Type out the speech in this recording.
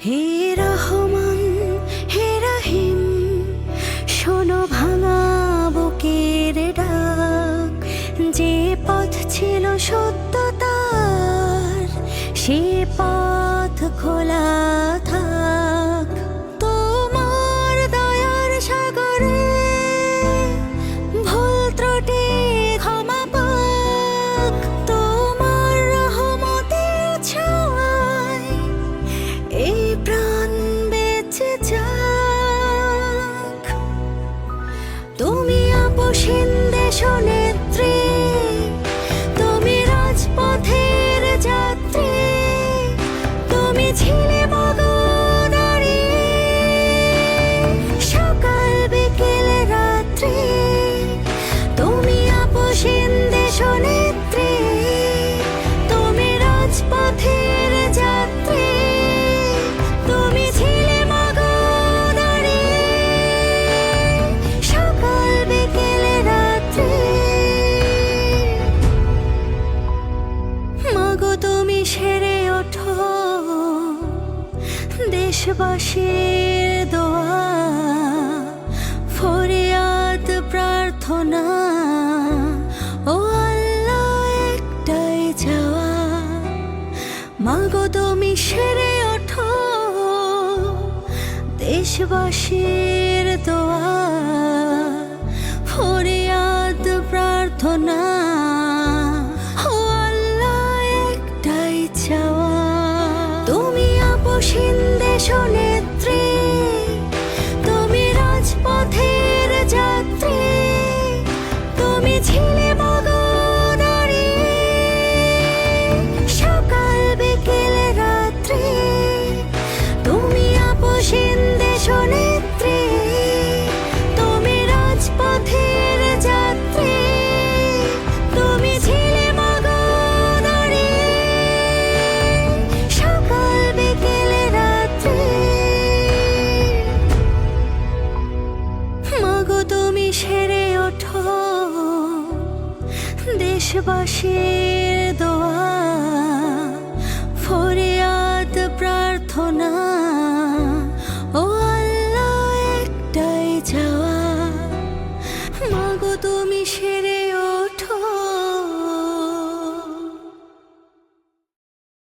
হে রহমান হে রহিম, শোনো ভাঙা বুকের ডাক। যে পথ ছিল সত্যতার, সে পথ খোলা থাক। তোমার দয়ার সাগরে ভুল ত্রুটি ক্ষমা পাক। তোমার রহমতের ছোঁয়ায় এই প্রাণ বেঁচে যাক। তুমি আপসীন দেশনেত্রী, তুমি রাজপথের যাত্রী, তুমি ছিলে মগনারী। সকাল বিকেল রাত্রি তুমি আপসীন দেশনেত্রী, তুমি রাজপথের যাত্রী, তুমি ছিলে মগনারী। সকাল বিকেল রাত্রি মাগো তুমি সেরে ওঠো দেশবাসীর দোয়া, ফরিয়াদ প্রার্থনা। ও আল্লাহ একটাই চাওয়া, মাগো তুমি সেরে ওঠো দেশবাসীর দোয়া, ফরিয়াদ প্রার্থনা। ও আল্লাহ একটাই চাওয়া, তুমি আপসীন দেশনেত্রী, তুমি রাজপথের যাত্রী, তুমি ছিলে মগনারী। সকাল বিকেল রাত্রি তুমি আপসীন দেশনেত্রী, তুমি রাজপথের যাত্রী, তুমি ছিলে মগনারী। সকাল বিকেল রাত্রি মাগো তুমি সেরে ওঠো দেশবাসী